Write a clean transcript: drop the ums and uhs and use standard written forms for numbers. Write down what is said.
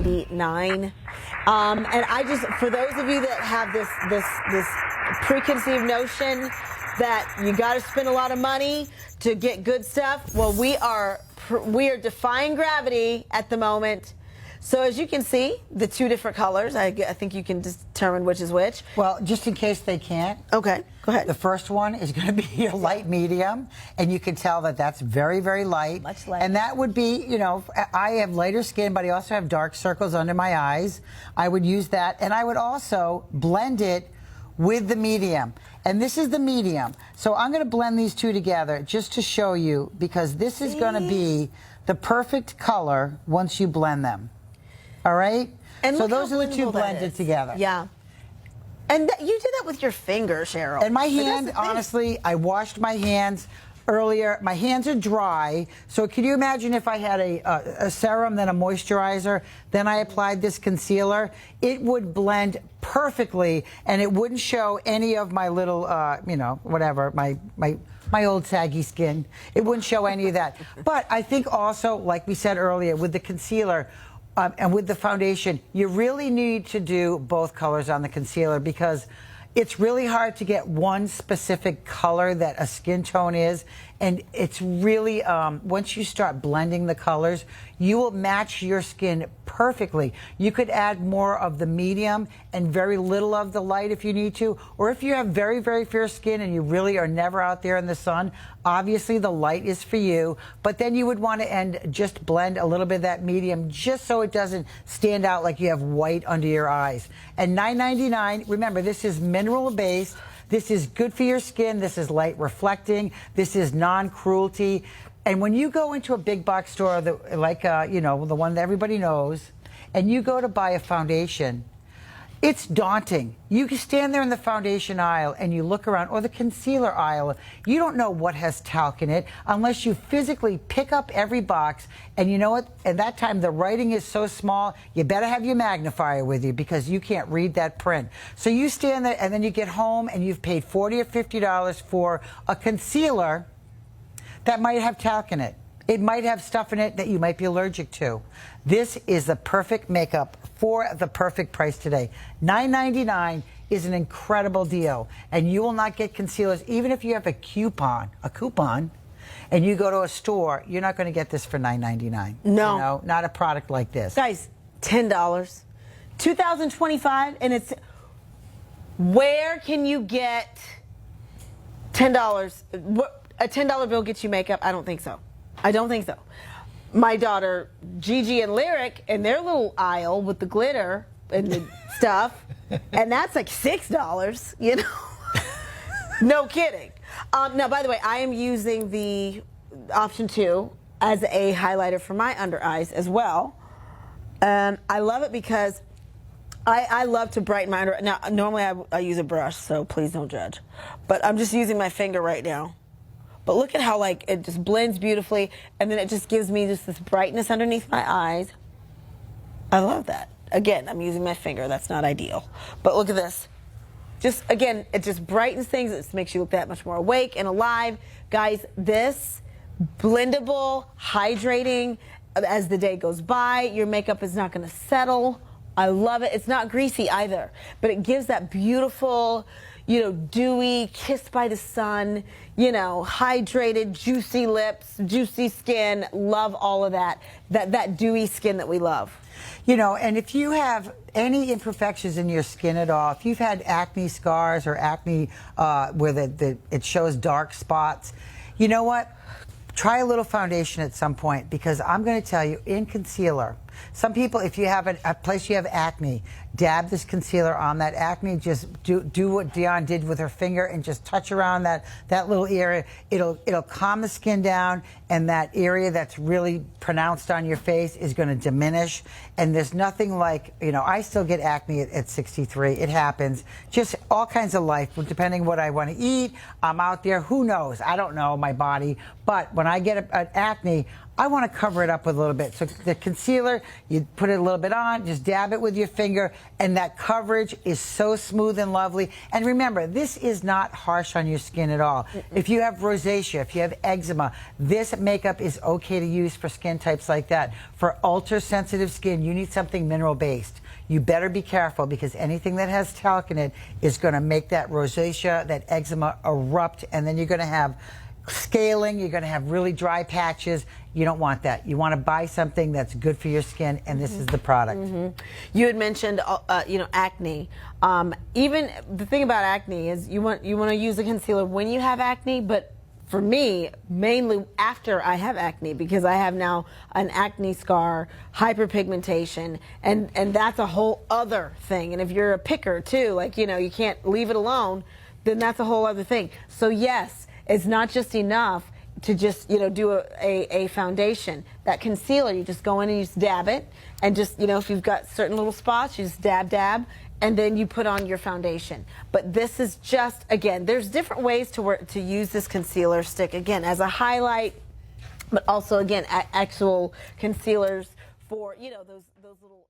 $9.99. And I just, for those of you that have this preconceived notion that you got to spend a lot of money to get good stuff, well, we are defying gravity at the moment. So as you can see, the two different colors, I think you can determine which is which. Well, just in case they can't. Okay, go ahead. The first one is going to be a light medium, and you can tell that that's very, very light. Much lighter. And that would be, you know, I have lighter skin, but I also have dark circles under my eyes. I would use that, and I would also blend it with the medium. And this is the medium. So I'm going to blend these two together just to show you, because this is going to be the perfect color once you blend them. All right? And so those are the two blended together. Yeah. And you did that with your finger, Cheryl. And my hand, honestly, I washed my hands earlier. My hands are dry. So can you imagine if I had a serum, then a moisturizer, then I applied this concealer? It would blend perfectly, and it wouldn't show any of my little, you know, whatever, my old saggy skin. It wouldn't show any of that. But I think also, like we said earlier, with the concealer, and with the foundation, you really need to do both colors on the concealer, because it's really hard to get one specific color that a skin tone is. And it's really, once you start blending the colors, you will match your skin perfectly. You could add more of the medium and very little of the light if you need to. Or if you have very, very fair skin and you really are never out there in the sun, obviously the light is for you. But then you would want to just blend a little bit of that medium just so it doesn't stand out like you have white under your eyes. And $9.99, remember, this is mineral based. This is good for your skin. This is light reflecting. This is non-cruelty. And when you go into a big box store, like, you know, the one that everybody knows, and you go to buy a foundation, it's daunting. You can stand there in the foundation aisle and you look around, or the concealer aisle. You don't know what has talc in it unless you physically pick up every box. And you know what? At that time, the writing is so small, you better have your magnifier with you, because you can't read that print. So you stand there, and then you get home and you've paid $40 or $50 for a concealer that might have talc in it. It might have stuff in it that you might be allergic to. This is the perfect makeup for the perfect price today. $9.99 is an incredible deal, and you will not get concealers. Even if you have a coupon, and you go to a store, you're not going to get this for $9.99. No. You know, not a product like this. Guys, $10. 2025, and it's, where can you get $10? A $10 bill gets you makeup? I don't think so. I don't think so. My daughter, Gigi and Lyric, in their little aisle with the glitter and the stuff, and that's like $6, you know? No kidding. Now, by the way, I am using the option 2 as a highlighter for my under eyes as well. I love it because I love to brighten my under. Now, normally I use a brush, so please don't judge. But I'm just using my finger right now. But look at how, like, it just blends beautifully, and then it just gives me just this brightness underneath my eyes. I love that. Again, I'm using my finger. That's not ideal. But look at this. Just, again, it just brightens things. It makes you look that much more awake and alive. Guys, this blendable, hydrating, as the day goes by, your makeup is not going to settle. I love it. It's not greasy either, but it gives that beautiful, you know, dewy, kissed by the sun, you know, hydrated, juicy lips, juicy skin. Love all of that. That dewy skin that we love. You know, and if you have any imperfections in your skin at all, if you've had acne scars or acne where it shows dark spots, you know what? Try a little foundation at some point, because I'm going to tell you, in concealer, some people, if you have a place you have acne, dab this concealer on that acne. Just do what Dion did with her finger and just touch around that little area. It'll calm the skin down, and that area that's really pronounced on your face is going to diminish. And there's nothing like, you know, I still get acne at 63. It happens. Just all kinds of life, depending what I want to eat. I'm out there. Who knows? I don't know my body. But when I get an acne, I want to cover it up with a little bit. So the concealer, you put it a little bit on, just dab it with your finger, and that coverage is so smooth and lovely. And remember, this is not harsh on your skin at all. If you have rosacea, if you have eczema, this makeup is okay to use for skin types like that. For ultra sensitive skin, you need something mineral based. You better be careful, because anything that has talc in it is going to make that rosacea, that eczema erupt, and then you're going to have scaling, you're going to have really dry patches. You don't want that. You want to buy something that's good for your skin, and this is the product. You had mentioned, acne. Even the thing about acne is you want to use a concealer when you have acne, but for me, mainly after I have acne, because I have now an acne scar, hyperpigmentation, and that's a whole other thing. And if you're a picker too, like, you can't leave it alone, then that's a whole other thing. So yes, it's not just enough to just, do a foundation. That concealer, you just go in and you just dab it, and just, if you've got certain little spots, you just dab, and then you put on your foundation. But this is just, again, there's different ways to use this concealer stick, again, as a highlight, but also, again, actual concealers for, those little